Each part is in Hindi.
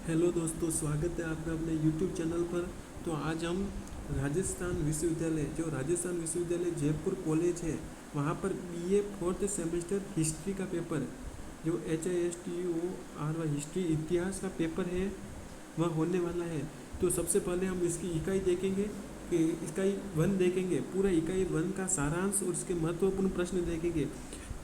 हेलो दोस्तों, स्वागत है आपका अपने यूट्यूब चैनल पर। तो आज हम राजस्थान विश्वविद्यालय, जो राजस्थान विश्वविद्यालय जयपुर कॉलेज है, वहाँ पर बीए फोर्थ सेमेस्टर हिस्ट्री का पेपर, जो HISTOR हिस्ट्री इतिहास का पेपर है, वह होने वाला है। तो सबसे पहले हम इसकी इकाई देखेंगे कि इकाई 1 देखेंगे, पूरा इकाई 1 का सारांश और इसके महत्वपूर्ण प्रश्न देखेंगे।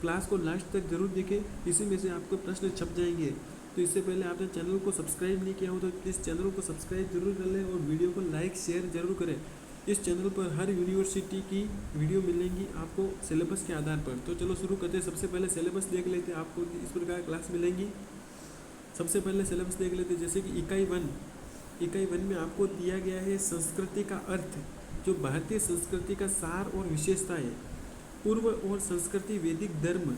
क्लास को लास्ट तक जरूर देखें, इसी में से आपको प्रश्न छप जाएंगे। तो इससे पहले आपने चैनल को सब्सक्राइब नहीं किया हो तो इस चैनल को सब्सक्राइब जरूर कर लें और वीडियो को लाइक शेयर जरूर करें। इस चैनल पर हर यूनिवर्सिटी की वीडियो मिलेंगी आपको सिलेबस के आधार पर। तो चलो शुरू करते हैं। सबसे पहले सिलेबस देख लेते हैं, आपको इस प्रकार क्लास मिलेंगी। सबसे पहले सिलेबस देख लेते हैं, जैसे कि इकाई 1 में आपको दिया गया है संस्कृति का अर्थ, जो भारतीय संस्कृति का सार और विशेषता है। पूर्व और संस्कृति, वैदिक धर्म,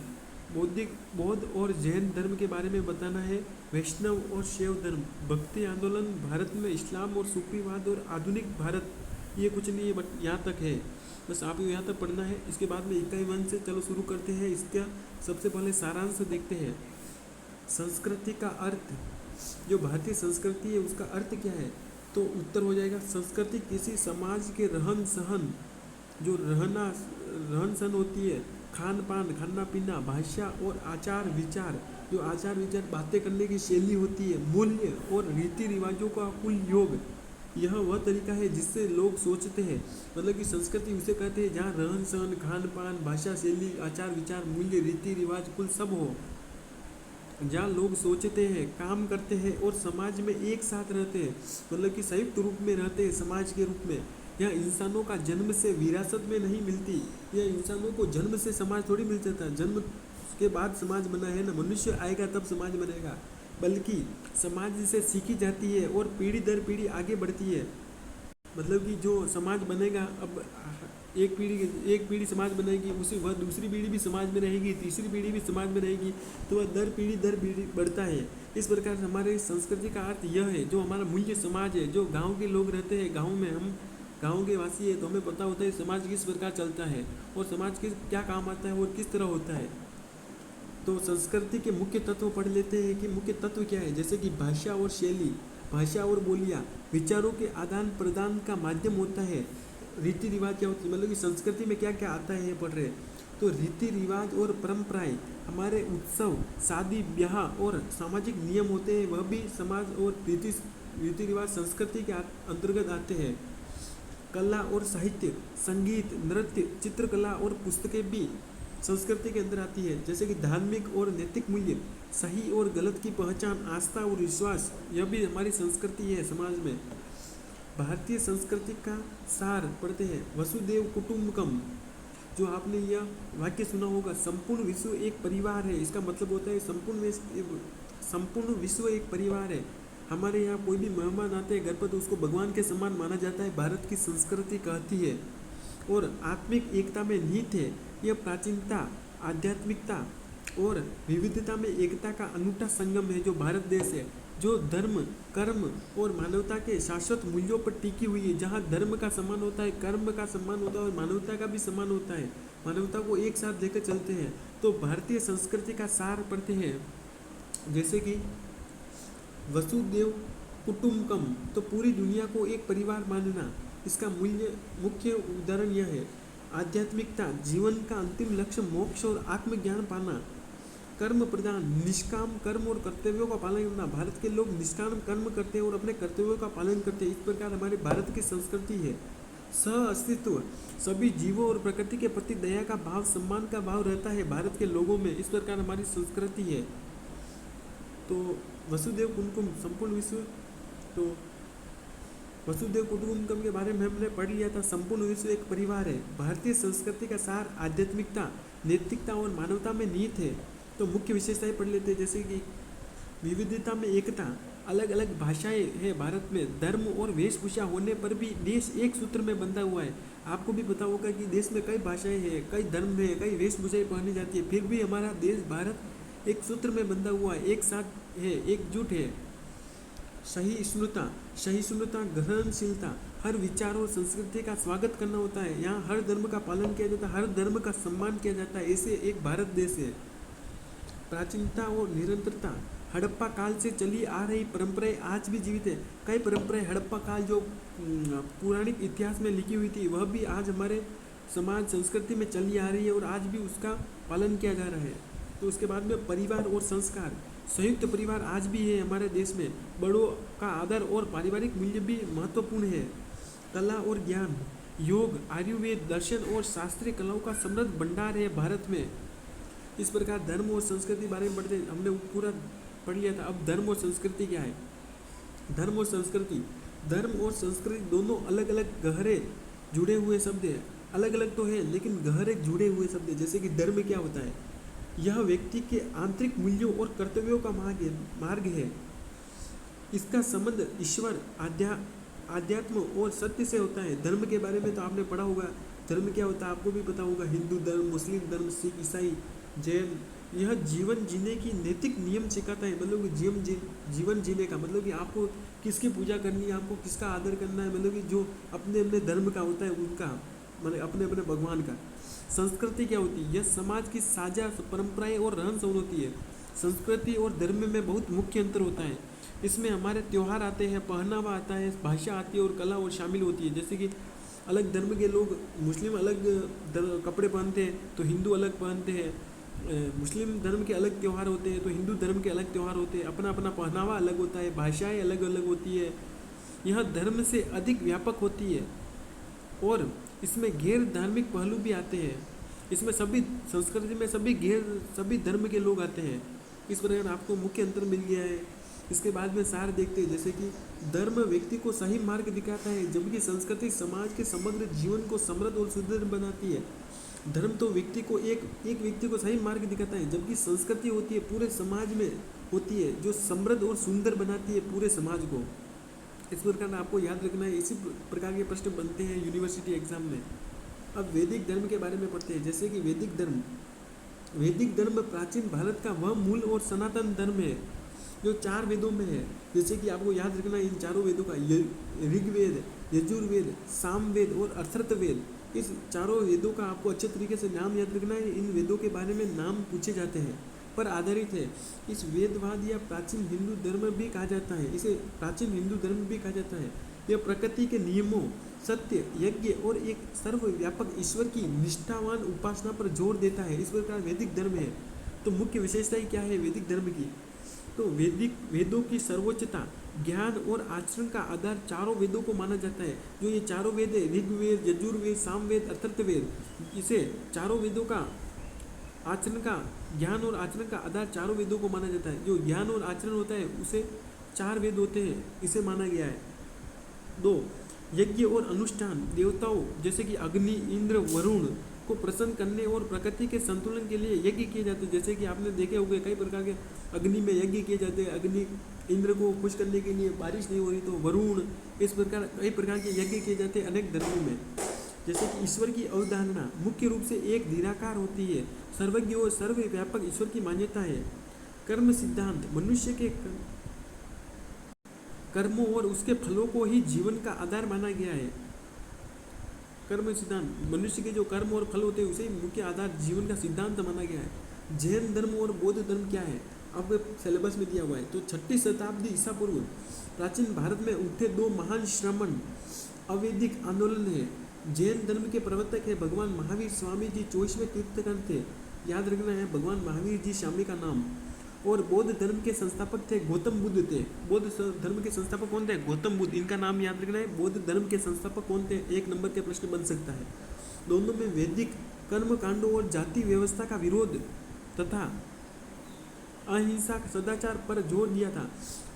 बौद्ध और जैन धर्म के बारे में बताना है। वैष्णव और शैव धर्म, भक्ति आंदोलन भारत में, इस्लाम और सूफीवाद और आधुनिक भारत। ये कुछ नहीं है, बट यहाँ तक है, बस आपको यहाँ तक पढ़ना है। इसके बाद में इकाई 1 से चलो शुरू करते हैं। इसका सबसे पहले सारांश देखते हैं। संस्कृति का अर्थ, जो भारतीय संस्कृति है उसका अर्थ क्या है? तो उत्तर हो जाएगा, संस्कृति किसी समाज के रहन सहन, जो रहन सहन होती है, खान पान, खाना पीना, भाषा और आचार विचार, जो आचार विचार, बातें करने की शैली होती है, मूल्य और रीति रिवाजों का कुल योग। यह वह तरीका है जिससे लोग सोचते हैं। मतलब कि संस्कृति उसे कहते हैं जहाँ रहन सहन, खान पान, भाषा शैली, आचार विचार, मूल्य, रीति रिवाज कुल सब हो, जहाँ लोग सोचते हैं, काम करते हैं और समाज में एक साथ रहते हैं, मतलब कि संयुक्त रूप में रहते हैं समाज के रूप में। यह इंसानों का जन्म से विरासत में नहीं मिलती। यह इंसानों को जन्म से समाज थोड़ी मिल जाता है, जन्म के बाद समाज बना है ना, मनुष्य आएगा तब समाज बनेगा, बल्कि समाज से सीखी जाती है और पीढ़ी दर पीढ़ी आगे बढ़ती है। मतलब कि जो समाज बनेगा, अब एक पीढ़ी समाज बनेगी, उसी वह दूसरी पीढ़ी भी समाज में रहेगी, तीसरी पीढ़ी भी समाज में रहेगी, तो वह दर पीढ़ी बढ़ता है। इस प्रकार से हमारे संस्कृति का अर्थ यह है, जो हमारा मूल्य समाज है, जो गांव के लोग रहते हैं, गांव में हम गांव के वासी है, तो हमें पता होता है समाज किस प्रकार चलता है और समाज किस क्या काम आता है और किस तरह होता है। तो संस्कृति के मुख्य तत्व पढ़ लेते हैं कि मुख्य तत्व क्या है। जैसे कि भाषा और शैली, भाषा और बोलियाँ विचारों के आदान प्रदान का माध्यम होता है। रीति रिवाज क्या होती है, मतलब कि संस्कृति में क्या क्या आता है ये पढ़ रहे हैं। तो रीति रिवाज और परंपराएं, हमारे उत्सव, शादी ब्याह और सामाजिक नियम होते हैं, वह भी समाज और रीति रिवाज संस्कृति के अंतर्गत आते हैं। कला और साहित्य, संगीत, नृत्य, चित्रकला और पुस्तकें भी संस्कृति के अंदर आती है। जैसे कि धार्मिक और नैतिक मूल्य, सही और गलत की पहचान, आस्था और विश्वास, यह भी हमारी संस्कृति है समाज में। भारतीय संस्कृति का सार पढ़ते हैं। वसुदेव कुटुंबकम, जो आपने यह वाक्य सुना होगा, संपूर्ण विश्व एक परिवार है। इसका मतलब होता है संपूर्ण विश्व एक परिवार है। हमारे यहाँ कोई भी मेहमान आते हैं घर पर तो उसको भगवान के समान माना जाता है, भारत की संस्कृति कहती है। और आत्मिक एकता में निहित है। यह प्राचीनता, आध्यात्मिकता और विविधता में एकता का अनूठा संगम है, जो भारत देश है, जो धर्म, कर्म और मानवता के शाश्वत मूल्यों पर टिकी हुई है। जहाँ धर्म का सम्मान होता है, कर्म का सम्मान होता है और मानवता का भी सम्मान होता है, मानवता को एक साथ लेकर चलते हैं। तो भारतीय संस्कृति का सार पढ़ते हैं। जैसे कि वसुदेव कुटुंबकम, तो पूरी दुनिया को एक परिवार मानना। इसका मुख्य उदाहरण यह है। आध्यात्मिकता, जीवन का अंतिम लक्ष्य मोक्ष और आत्मज्ञान पाना। कर्म प्रदान, निष्काम कर्म और कर्तव्यों का पालन करना। भारत के लोग निष्काम कर्म करते हैं और अपने कर्तव्यों का पालन करते हैं। इस प्रकार हमारे भारत की संस्कृति है। सह अस्तित्व, सभी जीवों और प्रकृति के प्रति दया का भाव, सम्मान का भाव रहता है भारत के लोगों में। इस प्रकार हमारी संस्कृति है। तो वसुदेव कुटुंबकम, संपूर्ण विश्व, तो वसुदेव कुटुंबकम के बारे में हमने पढ़ लिया था। संपूर्ण विश्व एक परिवार है। भारतीय संस्कृति का सार आध्यात्मिकता, नैतिकता और मानवता में निहित है। तो मुख्य विशेषताएं पढ़ लेते हैं। जैसे कि विविधता में एकता, अलग अलग भाषाएं हैं भारत में, धर्म और वेशभूषा होने पर भी देश एक सूत्र में बंधा हुआ है। आपको भी पता होगा कि देश में कई भाषाएं हैं, कई धर्म हैं, कई वेशभूषाएं पहनी जाती है, फिर भी हमारा देश भारत एक सूत्र में बंधा हुआ है, एक साथ है, एकजुट है। सहिष्णुता, ग्रहणशीलता, हर विचार और संस्कृति का स्वागत करना होता है। यहाँ हर धर्म का पालन किया जाता है, हर धर्म का सम्मान किया जाता है। ऐसे एक भारत देश है। प्राचीनता और निरंतरता, हड़प्पा काल से चली आ रही परंपराएं आज भी जीवित है। कई परंपराएं हड़प्पा काल जो पौराणिक इतिहास में लिखी हुई थी वह भी आज हमारे समाज संस्कृति में चली आ रही है और आज भी उसका पालन किया जा रहा है। तो उसके बाद में परिवार और संस्कार, संयुक्त परिवार आज भी है हमारे देश में। बड़ों का आदर और पारिवारिक मूल्य भी महत्वपूर्ण है। कला और ज्ञान, योग, आयुर्वेद, दर्शन और शास्त्रीय कलाओं का समृद्ध भंडार है भारत में। इस प्रकार धर्म और संस्कृति बारे में पढ़ते हमने पूरा पढ़ लिया था। अब धर्म और संस्कृति क्या है? धर्म और संस्कृति, धर्म और संस्कृति दोनों अलग अलग गहरे जुड़े हुए शब्द हैं। अलग अलग तो है लेकिन गहरे जुड़े हुए शब्द हैं। जैसे कि धर्म क्या होता है? यह व्यक्ति के आंतरिक मूल्यों और कर्तव्यों का मार्ग है। इसका संबंध ईश्वर, आध्यात्म और सत्य से होता है। धर्म के बारे में तो आपने पढ़ा होगा। धर्म क्या होता है आपको भी पता होगा। हिंदू धर्म, मुस्लिम धर्म, सिख, ईसाई, जैन। यह जीवन जीने की नैतिक नियम सिखाता है। मतलब जीवन जीने का मतलब कि आपको किसकी पूजा करनी है, आपको किसका आदर करना है। मतलब कि जो अपने अपने धर्म का होता है उनका, मतलब अपने अपने भगवान का। संस्कृति क्या होती है? यह समाज की साझा परंपराएं और रहन सहन होती है। संस्कृति और धर्म में बहुत मुख्य अंतर होता है। इसमें हमारे त्यौहार आते हैं, पहनावा आता है, भाषा आती है और कला और शामिल होती है। जैसे कि अलग धर्म के लोग, मुस्लिम अलग कपड़े पहनते हैं तो हिंदू अलग पहनते हैं। मुस्लिम धर्म के अलग त्यौहार होते हैं तो हिंदू धर्म के अलग त्यौहार होते हैं। अपना अपना पहनावा अलग होता है, भाषाएं अलग अलग होती है। यह धर्म से अधिक व्यापक होती है और इसमें गैर धार्मिक पहलू भी आते हैं। इसमें सभी संस्कृति में सभी धर्म के लोग आते हैं। इस प्रकार आपको मुख्य अंतर मिल गया है। इसके बाद में सार देखते हैं। जैसे कि धर्म व्यक्ति को सही मार्ग दिखाता है जबकि संस्कृति समाज के समग्र जीवन को समृद्ध और सुदृढ़ बनाती है। धर्म तो व्यक्ति को एक व्यक्ति को सही मार्ग दिखाता है जबकि संस्कृति होती है पूरे समाज में होती है जो समृद्ध और सुंदर बनाती है पूरे समाज को। इस प्रकार आपको याद रखना है। इसी प्रकार के प्रश्न बनते हैं यूनिवर्सिटी एग्जाम में। अब वैदिक धर्म के बारे में पढ़ते हैं। जैसे कि वैदिक धर्म प्राचीन भारत का वह मूल और सनातन धर्म है जो 4 वेदों में है। जैसे कि आपको याद रखना है इन चारों वेदों का, ऋग्वेद, यजुर्वेद, सामवेद और अथर्ववेद। इस चारों वेदों का आपको अच्छे तरीके से नाम याद रखना है। इन वेदों के बारे में नाम पूछे जाते हैं पर आधारित है। इस वेदवाद या प्राचीन हिंदू धर्म भी कहा जाता है। इसे प्राचीन हिंदू धर्म भी कहा जाता है। यह प्रकृति के नियमों, सत्य, यज्ञ और एक सर्वव्यापक ईश्वर की निष्ठावान उपासना पर जोर देता है। इस प्रकार वैदिक धर्म है। तो मुख्य विशेषताएं क्या है वैदिक धर्म की? तो वेदों की सर्वोच्चता, ज्ञान और आचरण का आधार चारों वेदों को माना जाता है। जो ये चारों वेद है, ऋग्वेद, यजुर्वेद, सामवेद, अथर्ववेद, इसे चारों वेदों का आचरण का, ज्ञान और आचरण का आधार चारों वेदों को माना जाता है। जो ज्ञान और आचरण होता है उसे 4 वेद होते हैं, इसे माना गया है। 2, यज्ञ और अनुष्ठान, देवताओं जैसे कि अग्नि, इंद्र, वरुण को प्रसन्न करने और प्रकृति के संतुलन के लिए यज्ञ किए जाते हैं। जैसे कि आपने देखे होंगे कई प्रकार के अग्नि में यज्ञ किए जाते हैं। अग्नि, इंद्र को खुश करने के लिए, बारिश नहीं हो रही तो वरुण, इस प्रकार कई प्रकार के यज्ञ किए जाते हैं अनेक धर्मों में। जैसे कि ईश्वर की अवधारणा मुख्य रूप से एक निराकार होती है। सर्वज्ञ और सर्वव्यापक ईश्वर की मान्यता है। कर्म सिद्धांत, मनुष्य के कर्मों और उसके फलों को ही जीवन का आधार माना गया है। कर्म सिद्धांत, मनुष्य के जो कर्म और फल होते हैं उसे मुख्य आधार जीवन का सिद्धांत माना गया है। जैन धर्म और बौद्ध धर्म क्या है आपके सिलेबस में दिया हुआ है। तो 6वीं शताब्दी ईसा पूर्व प्राचीन भारत में उठे 2 महान श्रमण अवैदिक आंदोलन है। जैन धर्म के प्रवर्तक है भगवान महावीर स्वामी जी, 24वें तीर्थंकर थे। याद रखना है भगवान महावीर जी स्वामी का नाम। और बौद्ध धर्म के संस्थापक थे गौतम बुद्ध थे। बौद्ध धर्म के संस्थापक कौन थे? गौतम बुद्ध, इनका नाम याद रखना है। बौद्ध धर्म के संस्थापक कौन थे? 1 नंबर के प्रश्न बन सकता है। दोनों में वैदिक कर्म कांडों और जाति व्यवस्था का विरोध तथा अहिंसा सदाचार पर जोर दिया था।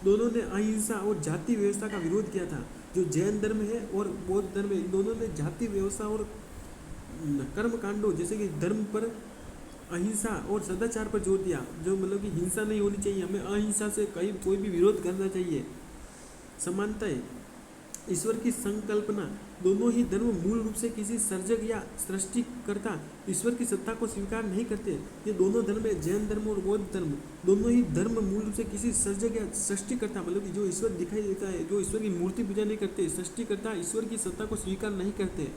दोनों ने अहिंसा और जाति व्यवस्था का विरोध किया था। जो जैन धर्म है और बौद्ध धर्म है, इन दोनों ने जाति व्यवस्था और कर्म कांडों जैसे कि धर्म पर अहिंसा और सदाचार पर जोर दिया। जो मतलब कि हिंसा नहीं होनी चाहिए, हमें अहिंसा से कोई भी विरोध करना चाहिए। समानता, ईश्वर की संकल्पना, दोनों ही धर्म मूल रूप से किसी सर्जक या सृष्टिकर्ता ईश्वर की सत्ता को स्वीकार नहीं करते। ये दोनों धर्म है, जैन धर्म और बौद्ध धर्म। दोनों ही धर्म मूल रूप से किसी सर्जक या सृष्टिकर्ता, मतलब कि जो ईश्वर दिखाई देता है, जो ईश्वर की मूर्ति पूजा नहीं करते, सृष्टिकर्ता ईश्वर की सत्ता को स्वीकार नहीं करते।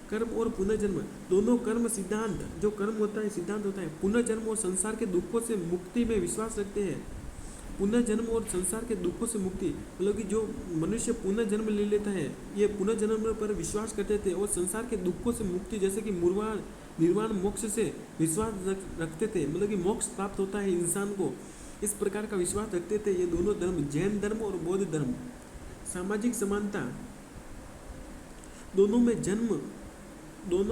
कर्म और पुनर्जन्म, दोनों कर्म सिद्धांत, जो कर्म होता है सिद्धांत होता है, पुनर्जन्म और संसार के दुखों से मुक्ति में विश्वास रखते हैं। पुनः जन्म और संसार के दुखों से मुक्ति, मतलब कि जो मनुष्य पुनः जन्म ले लेता है, ये पुनः जन्म पर विश्वास करते थे और संसार के दुखों से मुक्ति जैसे कि निर्वाण मोक्ष से विश्वास रखते थे, मतलब कि मोक्ष प्राप्त होता है इंसान को, इस प्रकार का विश्वास रखते थे ये दोनों धर्म, जैन धर्म और बौद्ध धर्म। सामाजिक समानता, दोनों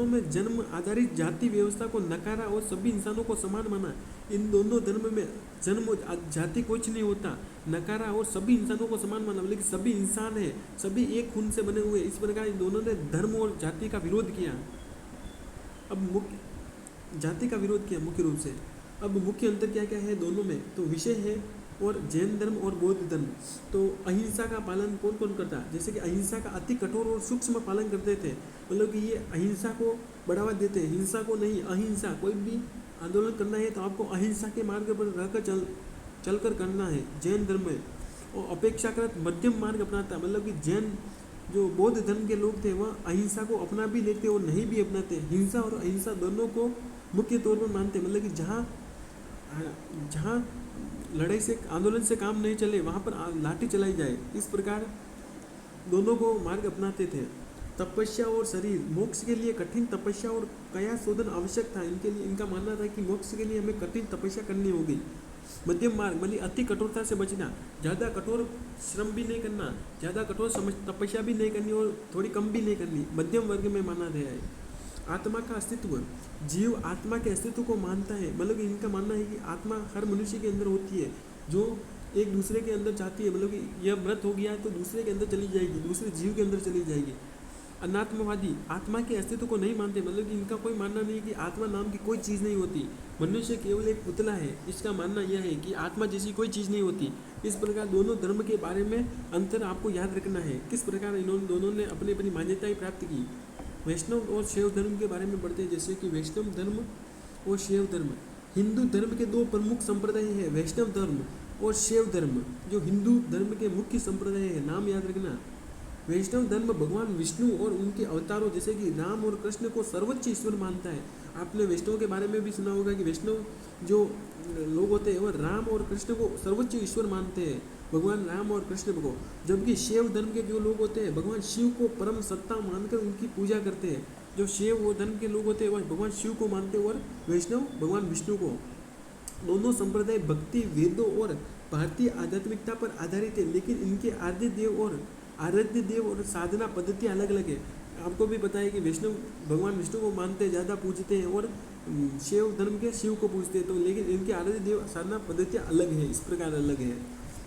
में जन्म आधारित जाति व्यवस्था को नकारा और सभी इंसानों को समान माना। इन दोनों धर्म में जन्म जाति कुछ नहीं होता, नकारा और सभी इंसानों को समान माना, लेकिन सभी इंसान है, सभी एक खून से बने हुए। इस प्रकार इन दोनों ने धर्म और जाति का विरोध किया। अब जाति का विरोध किया मुख्य रूप से। अब मुख्य अंतर क्या क्या है दोनों में, तो विषय है और जैन धर्म और बौद्ध धर्म। तो अहिंसा का पालन कौन कौन करता है, जैसे कि अहिंसा का अति कठोर और सूक्ष्म पालन करते थे, मतलब कि ये अहिंसा को बढ़ावा देते हैं, हिंसा को नहीं। अहिंसा, कोई भी आंदोलन करना है तो आपको अहिंसा के मार्ग पर रहकर चलकर करना है, जैन धर्म में। और अपेक्षाकृत मध्यम मार्ग अपनाता, मतलब कि जैन जो बौद्ध धर्म के लोग थे वह अहिंसा को अपना भी लेते और नहीं भी अपनाते। हिंसा और अहिंसा दोनों को मुख्य तौर पर मानते, मतलब कि जहाँ लड़ाई से आंदोलन से काम नहीं चले वहाँ पर लाठी चलाई जाए, इस प्रकार दोनों को मार्ग अपनाते थे। तपस्या और शरीर, मोक्ष के लिए कठिन तपस्या और काया शोधन आवश्यक था। इनका मानना था कि मोक्ष के लिए हमें कठिन तपस्या करनी होगी। मध्यम मार्ग, मतलब अति कठोरता से बचना, ज़्यादा कठोर श्रम भी नहीं करना, ज़्यादा कठोर तपस्या भी नहीं करनी और थोड़ी कम भी नहीं करनी, मध्यम वर्ग में माना गया है। आत्मा का अस्तित्व, जीव आत्मा के अस्तित्व को मानता है, मतलब कि इनका मानना है कि आत्मा हर मनुष्य के अंदर होती है जो एक दूसरे के अंदर जाती है, मतलब कि यह मृत हो गया है तो दूसरे के अंदर चली जाएगी, दूसरे जीव के अंदर चली जाएगी। अनात्मवादी आत्मा के अस्तित्व को नहीं मानते, मतलब कि इनका कोई मानना नहीं कि आत्मा नाम की कोई चीज़ नहीं होती, मनुष्य केवल एक पुतला है। इसका मानना यह है कि आत्मा जैसी कोई चीज़ नहीं होती। इस प्रकार दोनों धर्म के बारे में अंतर आपको याद रखना है, किस प्रकार इन्होंने दोनों ने अपनी अपनी मान्यताएं प्राप्त की। वैष्णव और शैव धर्म के बारे में पढ़ते हैं, जैसे कि वैष्णव धर्म और शैव धर्म। हिंदू धर्म के दो प्रमुख संप्रदाय हैं, वैष्णव धर्म और शैव धर्म, जो हिंदू धर्म के मुख्य संप्रदाय है। नाम याद रखना, वैष्णव धर्म भगवान विष्णु और उनके अवतारों जैसे कि राम और कृष्ण को सर्वोच्च ईश्वर मानता है। आपने वैष्णव के बारे में भी सुना होगा कि वैष्णव जो लोग होते हैं वह राम और कृष्ण को सर्वोच्च ईश्वर मानते हैं, भगवान राम और कृष्ण को। जबकि शैव धर्म के जो लोग होते हैं भगवान शिव को परम सत्ता मानकर उनकी पूजा करते हैं। जो शैव धर्म के लोग होते हैं वह भगवान शिव को मानते हैं और वैष्णव भगवान विष्णु को। दोनों संप्रदाय भक्ति, वेदों और भारतीय आध्यात्मिकता पर आधारित है, लेकिन इनके आराध्य देव और साधना पद्धतियाँ अलग अलग है। आपको भी पता है कि वैष्णव भगवान विष्णु को मानते हैं, ज़्यादा पूजते हैं, और शैव धर्म के शिव को पूजते हैं, तो लेकिन इनके आराध्य देव साधना पद्धतियाँ अलग है, इस प्रकार अलग है।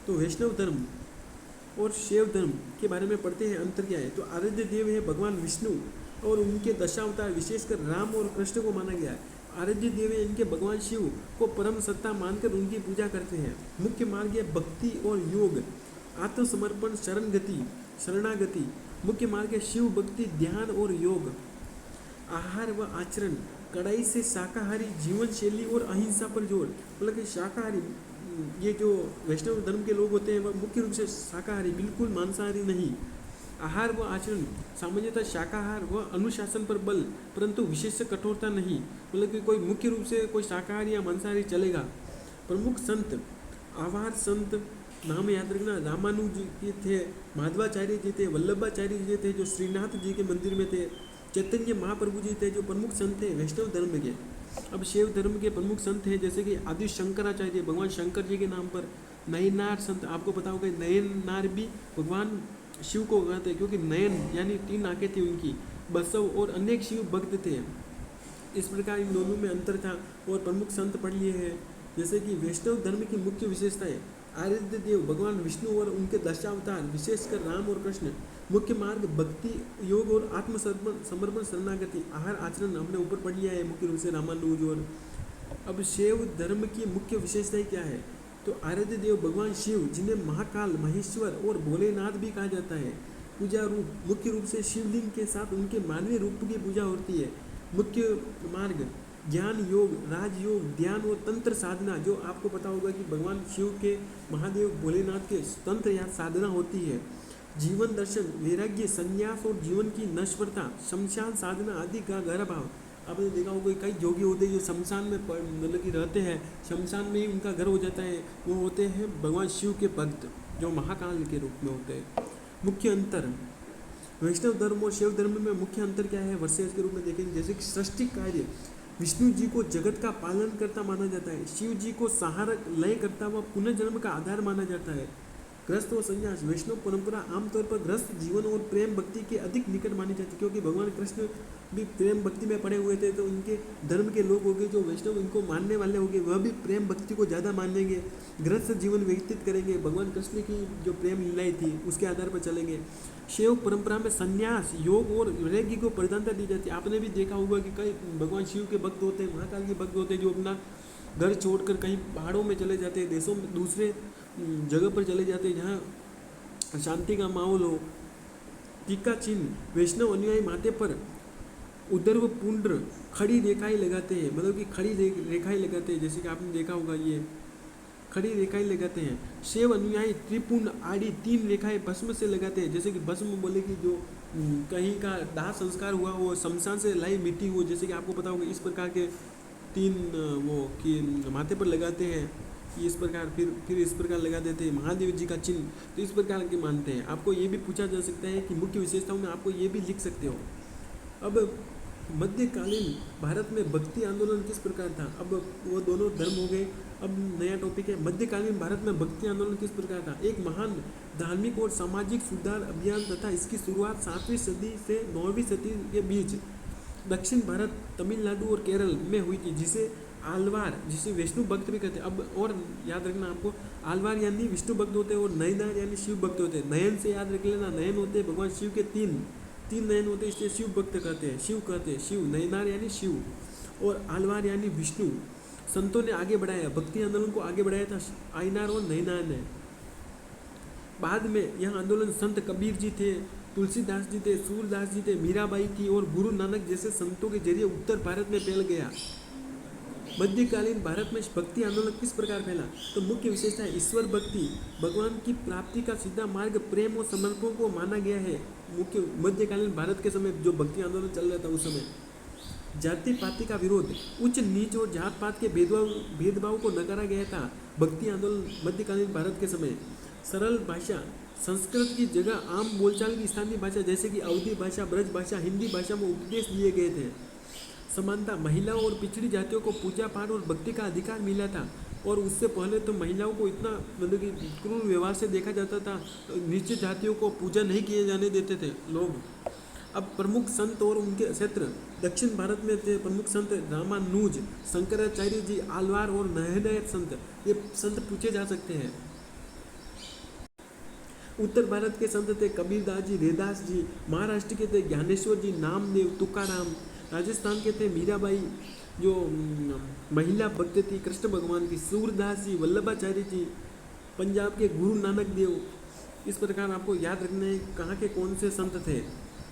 तो वैष्णव धर्म और शैव धर्म के बारे में पढ़ते हैं, अंतर क्या है। तो आराध्य देव है भगवान विष्णु और उनके दशावतार विशेषकर राम और कृष्ण को माना गया है। आराध्य देव है इनके भगवान शिव को परम सत्ता मानकर उनकी पूजा करते हैं। मुख्य मार्ग है भक्ति और योग, आत्मसमर्पण, शरणागति। मुख्य मार्ग है शिव भक्ति, ध्यान और योग। आहार व आचरण, कड़ाई से शाकाहारी जीवन शैली और अहिंसा पर जोर, मतलब कि शाकाहारी, ये जो वैष्णव धर्म के लोग होते हैं वह मुख्य रूप से शाकाहारी, बिल्कुल मांसाहारी नहीं। आहार व आचरण, सामान्यतः शाकाहार व अनुशासन पर बल, परंतु विशेष कठोरता नहीं, मतलब कि कोई मुख्य रूप से कोई शाकाहारी या मांसाहारी चलेगा। प्रमुख संत, आवार संत नाम याद रखना, रामानुज जी थे, माधवाचार्य जी थे, वल्लभाचार्य जी थे जो श्रीनाथ जी के मंदिर में थे, चैतन्य महाप्रभु जी थे जो प्रमुख संत थे वैष्णव धर्म के। अब शैव धर्म के प्रमुख संत हैं जैसे कि आदि शंकराचार्य, भगवान शंकर जी के नाम पर। नयनार संत, आपको पता होगा नयनार भी भगवान शिव को कहते हैं क्योंकि नयन यानी 3 आंखें थी उनकी। बसव और अनेक शिव भक्त थे। इस प्रकार इन दोनों में अंतर था और प्रमुख संत पढ़ लिए हैं। जैसे कि वैष्णव धर्म की मुख्य विशेषताएं, आराध्य देव भगवान विष्णु और उनके दशावतार विशेषकर राम और कृष्ण। मुख्य मार्ग भक्ति, योग और आत्मसमर्पण, शरणागति। आहार आचरण हमने ऊपर पढ़ लिया है मुख्य रूप से रामानुज। और अब शैव धर्म की मुख्य विशेषताएं क्या है, तो आराध्य देव भगवान शिव जिन्हें महाकाल, महेश्वर और भोलेनाथ भी कहा जाता है। पूजा रूप, मुख्य रूप से शिवलिंग के साथ उनके मानवीय रूप की पूजा होती है। मुख्य मार्ग ज्ञान योग, राजयोग, ध्यान और तंत्र साधना, जो आपको पता होगा कि भगवान शिव के, महादेव भोलेनाथ के तंत्र या साधना होती है। जीवन दर्शन, वैराग्य, संन्यास और जीवन की नश्वरता, शमशान साधना आदि का गहरा भाव। आपने देखा होगा कई योगी होते हैं जो शमशान में मतलब कि रहते हैं, शमशान में ही उनका घर हो जाता है। वो होते हैं भगवान शिव के भक्त, जो महाकाल के रूप में होते हैं। मुख्य अंतर वैष्णव धर्म और शैव धर्म में मुख्य अंतर क्या है वर्सेस के रूप में देखेंगे। जैसे कि सृष्टि कार्य, विष्णु जी को जगत का पालन करता माना जाता है, शिव जी को सहारक लय करता व पुनर्जन्म का आधार माना जाता है। गृहस्थ और संन्यास, वैष्णव परंपरा आमतौर पर गृहस्थ जीवन और प्रेम भक्ति के अधिक निकट मानी जाती है, क्योंकि भगवान कृष्ण भी प्रेम भक्ति में पड़े हुए थे, तो उनके धर्म के लोग हो गए जो वैष्णव इनको मानने वाले हो गए, वह भी प्रेम भक्ति को ज़्यादा मानेंगे, गृहस्थ जीवन व्यतीत करेंगे, भगवान कृष्ण की जो प्रेम लीलाएं थी उसके आधार पर चलेंगे। शैव परंपरा में संन्यास, योग और वैराग्य को प्रधानता दी जाती है। आपने भी देखा होगा कि कई भगवान शिव के भक्त होते हैं, महाकाल के भक्त होते हैं, जो अपना घर छोड़कर कहीं पहाड़ों में चले जाते हैं, देशों में दूसरे जगह पर चले जाते हैं जहाँ शांति का माहौल हो। टीका चिन्ह, वैष्णव अनुयायी माथे पर उदर्व पुंड्र खड़ी रेखाएं लगाते हैं, मतलब कि खड़ी रेखाएं लगाते हैं, जैसे कि आपने देखा होगा ये खड़ी रेखाएं लगाते हैं। शैव अनुयायी त्रिपुंड आड़ी 3 रेखाएं भस्म से लगाते हैं, जैसे कि भस्म बोले कि जो कहीं का दाह संस्कार हुआ वो शमशान से लाई मिट्टी हो, जैसे कि आपको पता होगा इस प्रकार के 3 वो कि माथे पर लगाते हैं कि इस प्रकार, फिर इस प्रकार लगा देते हैं। महादेव जी का चिन्ह तो इस प्रकार के मानते हैं। आपको ये भी पूछा जा सकता है कि मुख्य विशेषताओं में आपको ये भी लिख सकते हो। अब मध्यकालीन भारत में भक्ति आंदोलन किस प्रकार था, अब वो दोनों धर्म हो गए। अब नया टॉपिक है, मध्यकालीन भारत में भक्ति आंदोलन किस प्रकार था। एक महान धार्मिक और सामाजिक सुधार अभियान तथा इसकी शुरुआत 7वीं सदी से 9वीं सदी के बीच दक्षिण भारत, तमिलनाडु और केरल में हुई थी, जिसे आलवार, जिसे विष्णु भक्त भी कहते हैं। अब और याद रखना आपको, आलवार यानी विष्णु भक्त होते हैं और नयनार यानी शिव भक्त होते हैं। नयन से याद रख लेना, नयन होते हैं भगवान शिव के तीन नयन होते हैं, इसलिए शिव भक्त कहते हैं, शिव कहते हैं, शिव। नयनार यानी शिव और आलवार यानी विष्णु। संतों ने आगे बढ़ाया, भक्ति आंदोलन को आगे बढ़ाया था आयनार और नयनार ने। बाद में यह आंदोलन संत कबीर जी थे, तुलसीदास जी थे, सूरदास जी थे, मीराबाई थी और गुरु नानक जैसे संतों के जरिए उत्तर भारत में फैल गया। मध्यकालीन भारत में भक्ति आंदोलन किस प्रकार फैला, तो मुख्य विशेषता है ईश्वर भक्ति, भगवान की प्राप्ति का सीधा मार्ग प्रेम और समर्पण को माना गया है। मुख्य मध्यकालीन भारत के समय जो भक्ति आंदोलन चल रहा था उस समय जाति पाति का विरोध, उच्च नीच और जात पात के भेदभाव को नकारा गया था। भक्ति आंदोलन मध्यकालीन भारत के समय सरल भाषा, संस्कृत की जगह आम बोलचाल की स्थानीय भाषा जैसे कि अवधी भाषा, ब्रज भाषा, हिंदी भाषा में उपदेश दिए गए थे। समानता, महिलाओं और पिछड़ी जातियों को पूजा पाठ और भक्ति का अधिकार मिला था, और उससे पहले तो महिलाओं को इतना मतलब कि क्रूर व्यवहार से देखा जाता था, नीचे जातियों को पूजा नहीं किए जाने देते थे लोग। अब प्रमुख संत और उनके क्षेत्र दक्षिण भारत में थे प्रमुख संत रामानुज, शंकराचार्य जी, आलवार और नयनार संत, ये संत पूछे जा सकते हैं। उत्तर भारत के संत थे कबीरदास जी, रेदास जी, महाराष्ट्र के थे ज्ञानेश्वर जी, नामदेव, तुकाराम, राजस्थान के थे मीराबाई जो महिला भक्त थी कृष्ण भगवान की, सूरदास जी, वल्लभाचार्य जी, पंजाब के गुरु नानक देव। इस प्रकार आपको याद रखना है कहाँ के कौन से संत थे।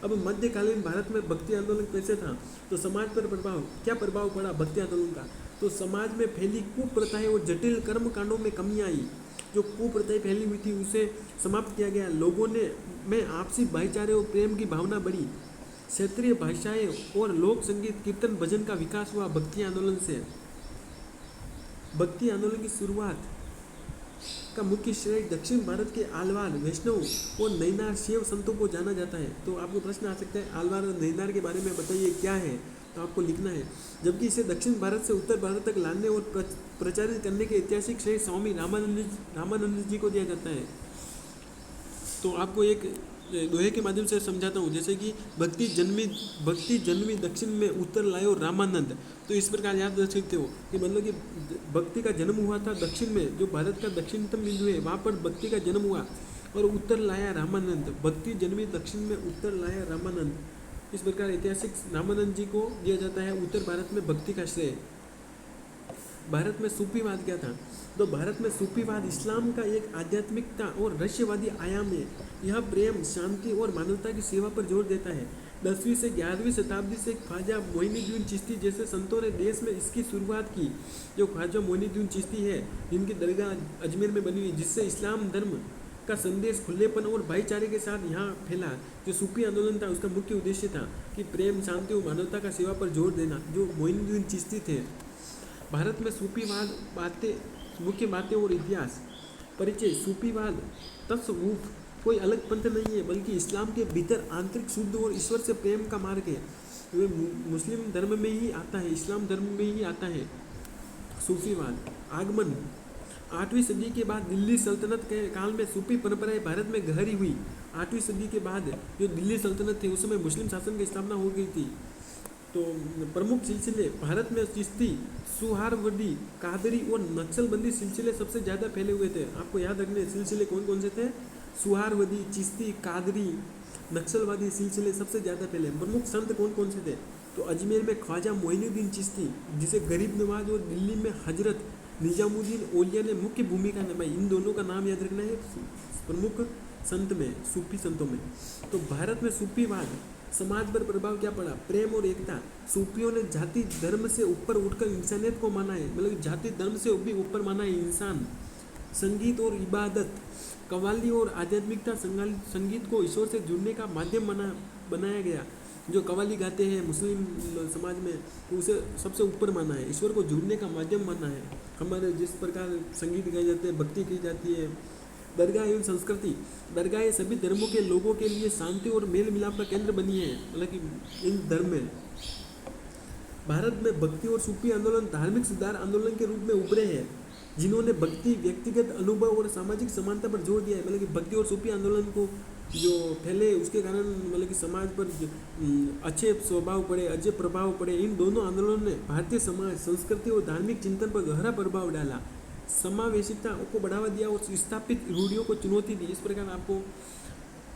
अब मध्यकालीन भारत में भक्ति आंदोलन कैसे था, तो समाज पर क्या प्रभाव पड़ा भक्ति आंदोलन का, तो समाज में फैली कुप्रथाएं और जटिल कर्म कांडों में कमी आई। जो कुप्रथाएं फैली हुई थी उसे समाप्त किया गया, लोगों में आपसी भाईचारे और प्रेम की भावना बढ़ी, क्षेत्रीय भाषाएं और लोक संगीत, कीर्तन, भजन का विकास हुआ भक्ति आंदोलन से। भक्ति आंदोलन की शुरुआत का मुख्य श्रेय दक्षिण भारत के आलवार, वैष्णव और नयनार शैव संतों को जाना जाता है। तो आपको प्रश्न आ सकता है आलवार और नयनार के बारे में बताइए क्या है, तो आपको लिखना है। जबकि इसे दक्षिण भारत से उत्तर भारत तक लाने और प्रचारित करने के ऐतिहासिक श्रेय स्वामी रामानंद जी को दिया जाता है। तो आपको एक दोहे के माध्यम से समझाता हूँ, जैसे कि भक्ति जन्मी दक्षिण में, उत्तर लायो रामानंद। तो इस प्रकार याद रख सकते हो कि मतलब कि भक्ति का जन्म हुआ था दक्षिण में, जो भारत का दक्षिणतम बिंदु है वहाँ पर भक्ति का जन्म हुआ, और उत्तर लाया रामानंद। भक्ति जन्मी दक्षिण में, उत्तर लाया रामानंद। इस प्रकार ऐतिहासिक रामानंद जी को दिया जाता है उत्तर भारत में भक्ति का श्रेय। भारत में सूफीवाद क्या था, तो भारत में सूफीवाद इस्लाम का एक आध्यात्मिकता और रहस्यवादी आयाम है। यह प्रेम, शांति और मानवता की सेवा पर जोर देता है। 10वीं से 11वीं शताब्दी से ख्वाजा मोइनुद्दीन चिश्ती जैसे संतों ने देश में इसकी शुरुआत की। जो ख्वाजा मोइनुद्दीन चिश्ती है जिनकी दरगाह अजमेर में बनी हुई, जिससे इस्लाम धर्म का संदेश खुलेपन और भाईचारे के साथ यहाँ फैला। जो सूफी आंदोलन था उसका मुख्य उद्देश्य था कि प्रेम, शांति और मानवता का सेवा पर जोर देना। जो मोइनुद्दीन चिश्ती थे। भारत में सूफीवाद मुख्य बातें और इतिहास। परिचय। सूफीवाद तसव्वुफ कोई अलग पंथ नहीं है, बल्कि इस्लाम के भीतर आंतरिक शुद्ध और ईश्वर से प्रेम का मार्ग है। वे मुस्लिम धर्म में ही आता है, इस्लाम धर्म में ही आता है सूफीवाद। आगमन। 8वीं सदी के बाद दिल्ली सल्तनत के काल में सूफी परंपराएं भारत में गहरी हुई। 8वीं सदी के बाद जो दिल्ली सल्तनत थी उस समय मुस्लिम शासन की स्थापना हो गई थी। तो प्रमुख सिलसिले भारत में चिश्ती, सुहारवर्दी, कादरी और नक्सलबंदी सिलसिले सबसे ज़्यादा फैले हुए थे। आपको याद रखने सिलसिले कौन कौन से थे? सुहारवर्दी, चिश्ती, कादरी, नक्सलवादी सिलसिले सबसे ज़्यादा फैले। प्रमुख संत कौन कौन से थे? तो अजमेर में ख्वाजा मोइनुद्दीन चिश्ती, जिसे गरीब नवाज, और दिल्ली में हजरत निजामुद्दीन औलिया ने मुख्य भूमिका निभाई। इन दोनों का नाम याद रखना है प्रमुख संत में, सूफी संतों में। तो भारत में सूफीवाद समाज पर प्रभाव क्या पड़ा? प्रेम और एकता। सूफियों ने जाति धर्म से ऊपर उठकर इंसानियत को माना है, मतलब जाति धर्म से भी ऊपर माना है इंसान। संगीत और इबादत। कव्वाली और आध्यात्मिकता संगीत को ईश्वर से जुड़ने का माध्यम बनाया गया। जो कव्वाली गाते हैं मुस्लिम समाज में, तो उसे सबसे ऊपर माना है, ईश्वर को जुड़ने का माध्यम माना है। हमारे जिस प्रकार संगीत गाए जाते हैं, भक्ति की जाती है। दरगाह एवं संस्कृति। दरगाहें सभी धर्मों के लोगों के लिए शांति और मेल मिलाप का केंद्र बनी है, मतलब कि इन धर्म में। भारत में भक्ति और सूफी आंदोलन धार्मिक सुधार आंदोलन के रूप में उभरे हैं, जिन्होंने भक्ति, व्यक्तिगत अनुभव और सामाजिक समानता पर जोर दिया है। मतलब कि भक्ति और सूफी आंदोलन को जो फैले उसके कारण मतलब कि समाज पर अच्छे स्वभाव पड़े, अच्छे प्रभाव पड़े। इन दोनों आंदोलनों ने भारतीय समाज, संस्कृति और धार्मिक चिंतन पर गहरा प्रभाव डाला, समावेशिता को बढ़ावा दिया और स्थापित रूढ़ियों को चुनौती दी। इस प्रकार आपको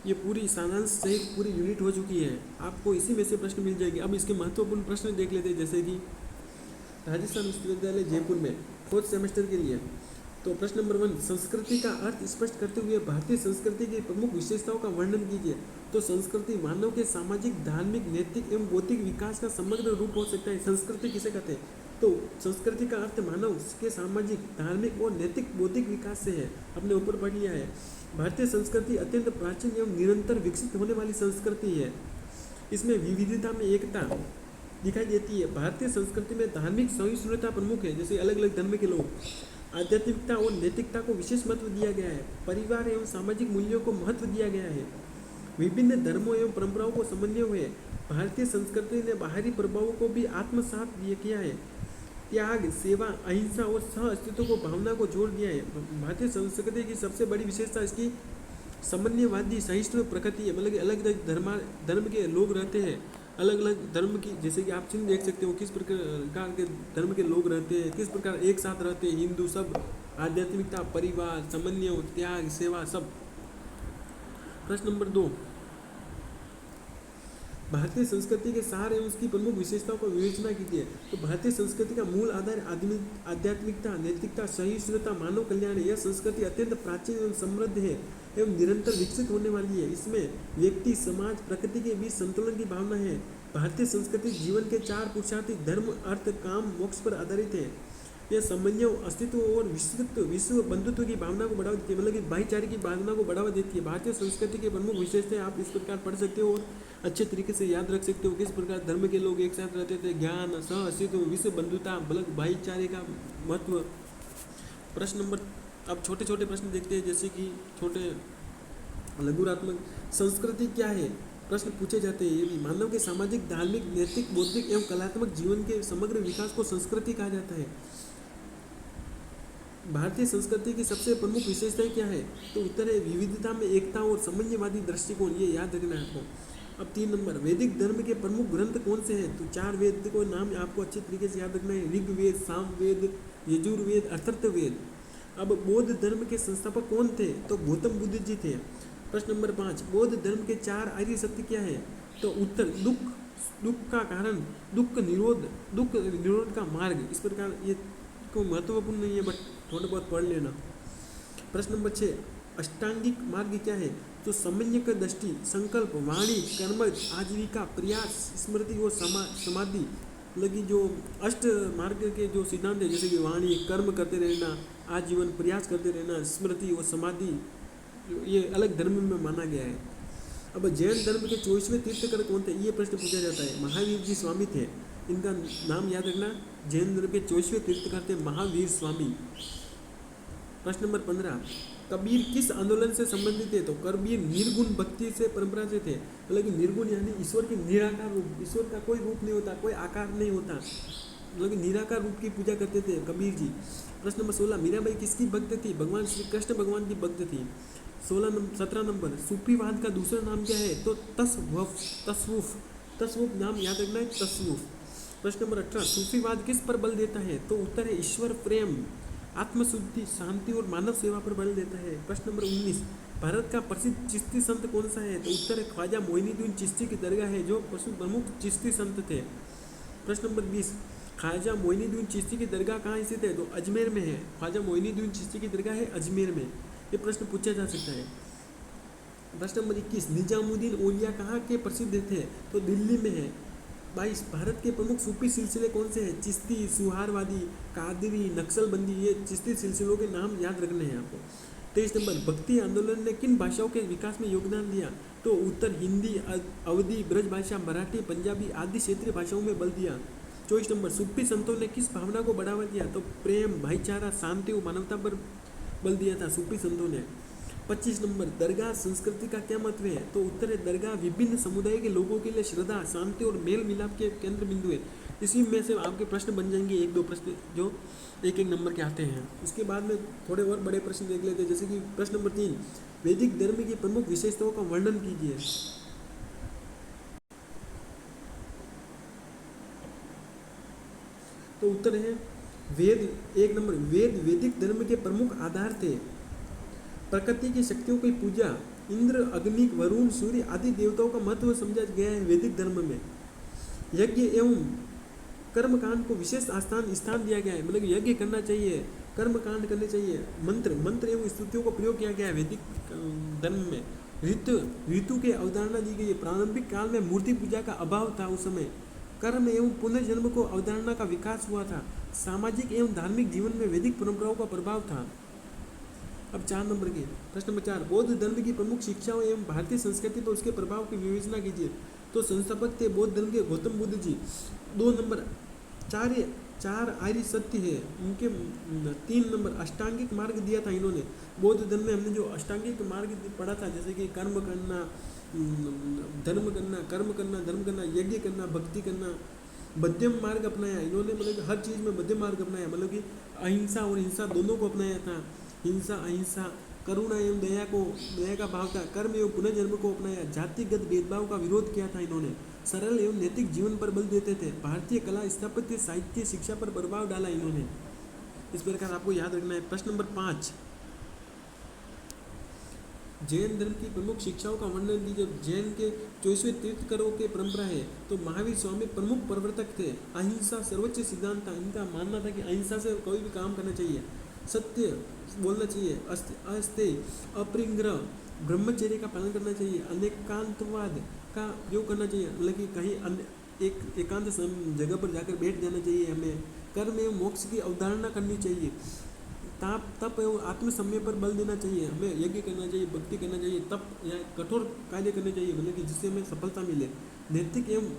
ये पूरी सारांश सहित पूरी यूनिट हो चुकी है। आपको इसी में से प्रश्न मिल जाएंगे। अब इसके महत्वपूर्ण प्रश्न देख लेते हैं, जैसे कि राजस्थान विश्वविद्यालय जयपुर में 4th सेमेस्टर के लिए। तो प्रश्न नंबर 1, संस्कृति का अर्थ स्पष्ट करते हुए भारतीय संस्कृति की प्रमुख विशेषताओं का वर्णन कीजिए। तो संस्कृति मानव के सामाजिक, धार्मिक, नैतिक एवं बौद्धिक विकास का समग्र रूप हो सकता है। संस्कृति किसे कहते हैं? तो संस्कृति का अर्थ मानव के सामाजिक, धार्मिक और नैतिक बौद्धिक विकास से है। अपने ऊपर पढ़ लिया है। भारतीय संस्कृति अत्यंत प्राचीन एवं निरंतर विकसित होने वाली संस्कृति है। इसमें विविधता में एकता दिखाई देती है। भारतीय संस्कृति में धार्मिक सहिष्णुता प्रमुख है, जैसे अलग अलग धर्म के लोग। आध्यात्मिकता और नैतिकता को विशेष महत्व दिया गया है। परिवार एवं सामाजिक मूल्यों को महत्व दिया गया है। विभिन्न धर्मों एवं परंपराओं को समन्वय हुए भारतीय संस्कृति ने बाहरी प्रभावों को भी आत्मसात किया है। त्याग, सेवा, अहिंसा और सह अस्तित्व को भावना को जोड़ दिया है। भारतीय संस्कृति की सबसे बड़ी विशेषता इसकी समन्वयवादी सहिष्णु प्रकृति है। मतलब कि अलग अलग धर्म के लोग रहते हैं, अलग अलग धर्म की, जैसे कि आप चिन्ह देख सकते हो किस प्रकार के धर्म के लोग रहते हैं, किस प्रकार एक साथ रहते हैं। हिंदू सब, आध्यात्मिकता, परिवार, समन्वय, त्याग, सेवा सब। प्रश्न नंबर 2, भारतीय संस्कृति के सार एवं उसकी प्रमुख विशेषताओं को विवेचना कीजिए। तो भारतीय संस्कृति का मूल आधार आध्यात्मिकता, नैतिकता, सहिष्णुता, मानव कल्याण है। यह संस्कृति अत्यंत प्राचीन एवं समृद्ध है एवं निरंतर विकसित होने वाली है। इसमें व्यक्ति, समाज, प्रकृति के बीच संतुलन की भावना है। भारतीय संस्कृति जीवन के 4 पुरुषार्थ धर्म, अर्थ, काम, मोक्ष पर आधारित है। यह समन्वय, अस्तित्व और विश्व बंधुत्व की भावना को बढ़ावा देती है, मतलब कि भाईचारे की भावना को बढ़ावा देती है। भारतीय संस्कृति के प्रमुख विशेषताएं आप इस प्रकार पढ़ सकते हो और अच्छे तरीके से याद रख सकते हो। किस प्रकार धर्म के लोग एक साथ रहते थे, ज्ञान, सह अस्तित्व, विश्व बंधुता, बल्कि भाईचारे का महत्व। प्रश्न नंबर, अब छोटे छोटे प्रश्न देखते हैं, जैसे कि छोटे लघुरात्मक। संस्कृति क्या है? प्रश्न पूछे जाते हैं। ये भी मानव के सामाजिक, धार्मिक, नैतिक, बौद्धिक एवं कलात्मक जीवन के समग्र विकास को संस्कृति कहा जाता है। भारतीय संस्कृति की सबसे प्रमुख विशेषताएं क्या है? तो उत्तर है विविधता में एकता और समन्वयवादी दृष्टिकोण। ये याद रखना है आपको। अब 3 नंबर, वैदिक धर्म के प्रमुख ग्रंथ कौन से हैं? तो 4 वेद को नाम आपको अच्छे तरीके से याद रखना है। ऋग्वेद, सामवेद, यजुर्वेद, अथर्ववेद। अब बौद्ध धर्म के संस्थापक कौन थे? तो गौतम बुद्ध जी थे। प्रश्न नंबर 5, बौद्ध धर्म के 4 आर्य सत्य क्या है? तो उत्तर दुख का कारण, दुख निरोध का मार्ग। इस प्रकार ये कोई महत्वपूर्ण नहीं है, बट थोड़ा बहुत पढ़ लेना। प्रश्न नंबर 6, अष्टांगिक मार्ग क्या है? तो सम्यक दृष्टि, संकल्प, वाणी, कर्म, आजीविका, प्रयास, स्मृति और समाधि। लगी जो अष्ट मार्ग के जो सिद्धांत है, जैसे कि वाणी, कर्म करते रहना, आजीवन प्रयास करते रहना, स्मृति और समाधि, ये अलग धर्म में माना गया है। अब जैन धर्म के 24वें तीर्थकर कौन थे, ये प्रश्न पूछा जाता है। महावीर जी स्वामी थे, इनका नाम याद रखना। जैन धर्म के 24वें तीर्थकर थे महावीर स्वामी। प्रश्न नंबर 15, कबीर किस आंदोलन से संबंधित थे? तो कबीर निर्गुण भक्ति से परंपरा से थे। मतलब कि निर्गुण यानी ईश्वर के निराकार रूप, ईश्वर का कोई रूप नहीं होता, कोई आकार नहीं होता, मतलब कि निराकार रूप की पूजा करते थे कबीर जी। प्रश्न नंबर 16, मीराबाई किसकी भक्त थी? भगवान श्री कृष्ण भगवान की भक्त थी। 17 नंबर, सूफीवाद का दूसरा नाम क्या है? तो तसवुफ। तसवुफ नाम याद रखना है, तसवुफ। प्रश्न नंबर 18, सूफीवाद किस पर बल देता है? तो उत्तर है ईश्वर प्रेम, आत्मशुद्धि, शांति और मानव सेवा पर बल देता है। प्रश्न नंबर 19, भारत का प्रसिद्ध चिश्ती संत कौन सा है? तो उत्तर है ख्वाजा मोइनुद्दीन चिश्ती की दरगाह है, जो प्रमुख चिश्ती संत थे। प्रश्न नंबर 20, ख्वाजा मोइनुद्दीन चिश्ती की दरगाह कहाँ स्थित है? तो अजमेर में है। ख्वाजा मोइनुद्दीन चिश्ती की दरगाह है अजमेर में। ये प्रश्न पूछा जा सकता है। प्रश्न नंबर 21, निजामुद्दीन औलिया कहाँ के प्रसिद्ध थे? तो दिल्ली में है। 22, भारत के प्रमुख सूफी सिलसिले कौन से हैं? चिश्ती, सुहारवादी, कादरी, नक्सलबंदी, ये चिश्ती सिलसिलों के नाम याद रखने हैं आपको। 23 नंबर, भक्ति आंदोलन ने किन भाषाओं के विकास में योगदान दिया? तो उत्तर हिंदी, अवधी, ब्रज भाषा, मराठी, पंजाबी आदि क्षेत्रीय भाषाओं में बल दिया। 24 नंबर, सूफी संतों ने किस भावना को बढ़ावा दिया? तो प्रेम, भाईचारा, शांति और मानवता पर बल दिया था सूफी संतों ने। 25 नंबर, दरगाह संस्कृति का क्या महत्व है? तो उत्तर है दरगाह विभिन्न समुदाय के लोगों के लिए श्रद्धा, शांति और मेल मिलाप के केंद्र बिंदु है। इसी में से आपके प्रश्न बन जाएंगे, एक दो प्रश्न जो एक नंबर के आते हैं। उसके बाद में थोड़े और बड़े प्रश्न देख लेते हैं, जैसे कि प्रश्न नंबर 3, वैदिक धर्म की प्रमुख विशेषताओं का वर्णन कीजिए। तो उत्तर है वेद। 1 नंबर, वेद वैदिक धर्म के प्रमुख आधार थे। प्रकृति की शक्तियों की पूजा, इंद्र, अग्नि, वरुण, सूर्य आदि देवताओं का महत्व समझा गया है वैदिक धर्म में। यज्ञ एवं कर्मकांड को विशेष स्थान दिया गया है, मतलब यज्ञ करना चाहिए, कर्मकांड करने चाहिए। मंत्र एवं स्तुतियों को प्रयोग किया गया है वैदिक धर्म में। ऋतु के अवधारणा दी गई है। प्रारंभिक काल में मूर्ति पूजा का अभाव था उस समय। कर्म एवं पुनर्जन्म को अवधारणा का विकास हुआ था। सामाजिक एवं धार्मिक जीवन में वैदिक परंपराओं का प्रभाव था। अब 4 नंबर के प्रश्न नंबर 4, बौद्ध धर्म की प्रमुख शिक्षाओं एवं भारतीय संस्कृति पर उसके प्रभाव की विवेचना कीजिए। तो संस्थापक थे बौद्ध धर्म के गौतम बुद्ध जी। 2 नंबर, चार आर्य सत्य है उनके। 3 नंबर, अष्टांगिक मार्ग दिया था इन्होंने। बौद्ध धर्म में हमने जो अष्टांगिक मार्ग पढ़ा था, जैसे कि कर्म करना, धर्म करना, कर्म करना, धर्म करना, यज्ञ करना, भक्ति करना। मध्यम मार्ग अपनाया इन्होंने, मतलब हर चीज़ में मध्यम मार्ग अपनाया, मतलब कि अहिंसा और हिंसा दोनों को अपनाया था। हिंसा, अहिंसा, करुणा एवं दया का भाव था। कर्म एवं पुनर्जन्म को अपनाया। जातिगत भेदभाव का विरोध किया था इन्होंने। सरल एवं नैतिक जीवन पर बल देते थे। भारतीय कला, स्थापत्य, साहित्य, शिक्षा पर प्रभाव डाला इन्होंने। इस प्रकार आपको याद रखना है। प्रश्न नंबर 5, जैन धर्म की प्रमुख शिक्षाओं का वर्णन कीजिए। जैन के 24वें तीर्थकरों के परंपरा है, तो महावीर स्वामी प्रमुख प्रवर्तक थे। अहिंसा सर्वोच्च सिद्धांत था, इनका मानना था कि अहिंसा से कोई भी काम करना चाहिए, सत्य बोलना चाहिए, अस्तेय, अपरिग्रह, ब्रह्मचर्य का पालन करना चाहिए, अनेकांतवाद का उपयोग करना चाहिए, मतलब कि कहीं एकांत जगह पर जाकर बैठ जाना चाहिए हमें। कर्म एवं मोक्ष की अवधारणा करनी चाहिए। तप एवं आत्मसमय पर बल देना चाहिए। हमें यज्ञ करना चाहिए, भक्ति करना चाहिए, तप या कठोर कार्य करने चाहिए, मतलब कि जिससे हमें सफलता मिले। नैतिक एवं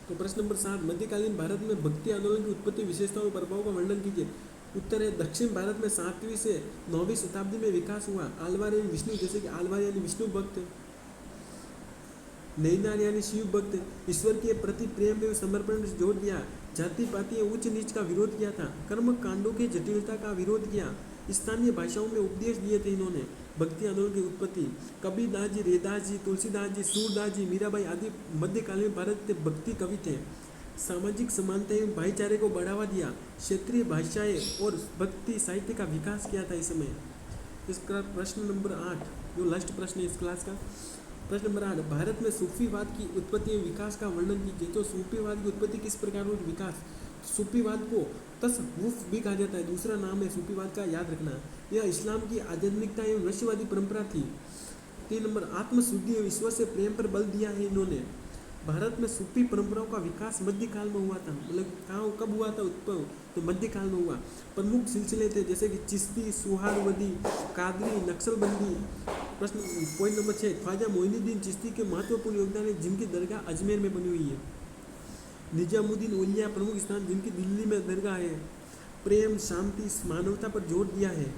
तो प्रश्न नंबर 7, मध्यकालीन भारत में भक्ति आंदोलन की उत्पत्ति, विशेषताओं और प्रभाव का वर्णन कीजिए। उत्तर है दक्षिण भारत में 7वीं से 9वीं शताब्दी में विकास हुआ। आलवार यानी विष्णु, जैसे कि आलवार यानी विष्णु भक्त, नैनार यानी शिव भक्त, ईश्वर के प्रति प्रेम एवं समर्पण से जोर दिया। जाति पाति उच्च नीच का विरोध किया था। कर्म कांडों की जटिलता का विरोध किया। स्थानीय भाषाओं में उपदेश दिए थे इन्होंने। भक्ति आंदोलन की उत्पत्ति, कबीरदास जी, रेदास जी, तुलसीदास जी, सूरदास जी, मीराबाई आदि मध्यकालीन भारत के भक्ति कवि थे। सामाजिक समानता एवं भाईचारे को बढ़ावा दिया। क्षेत्रीय भाषाएं और भक्ति साहित्य का विकास किया था इस समय। इसका प्रश्न नंबर 8 जो लास्ट प्रश्न है इस क्लास का, प्रश्न नंबर 8, भारत में सूफीवाद की उत्पत्ति एवं विकास का वर्णन कीजिए। तो सूफीवाद की उत्पत्ति किस प्रकार हुई, विकास। सूफीवाद को तसव्वुफ भी कहा जाता है, दूसरा नाम है सूफीवाद का, याद रखना। यह इस्लाम की आध्यात्मिकता एवं नस्यवादी परंपरा थी। 3 नंबर, आत्मशुद्धि एवं ईश्वर से प्रेम पर बल दिया है इन्होंने। भारत में सूफी परंपराओं का विकास मध्यकाल में हुआ था, मतलब कहाँ कब हुआ था उत्पन्न, तो मध्यकाल में हुआ। प्रमुख सिलसिले थे जैसे कि चिश्ती, सुहारवदी, कादरी, नक्सलबंदी। प्रश्न पॉइंट नंबर 6, ख्वाजा मोइनुद्दीन चिश्ती के महत्वपूर्ण योगदान है जिनकी दरगाह अजमेर में बनी हुई है। निजामुद्दीन औलिया प्रमुख स्थान जिनकी दिल्ली में दरगाह है। प्रेम, शांति, मानवता पर जोर दिया है।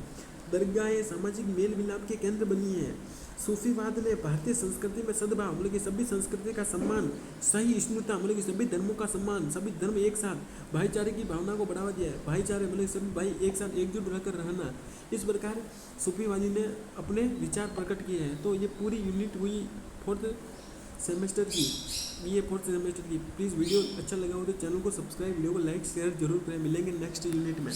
दरगाहें सामाजिक मेल मिलाप के केंद्र बनी है। सूफीवाद ने भारतीय संस्कृति में सद्भाव मतलब कि सभी संस्कृति का सम्मान, सही सहिष्णुता मतलब कि सभी धर्मों का सम्मान, सभी धर्म एक साथ, भाईचारे की भावना को बढ़ावा दिया है। भाईचारे मतलब सभी भाई एक साथ एकजुट रहकर रहना, इस प्रकार सूफीवादी ने अपने विचार प्रकट किए हैं। तो ये पूरी यूनिट हुई 4th सेमेस्टर की, BA 4th सेमेस्टर की। प्लीज़ वीडियो अच्छा लगा हो तो चैनल को सब्सक्राइब, वीडियो को लाइक शेयर जरूर करें। मिलेंगे नेक्स्ट यूनिट में।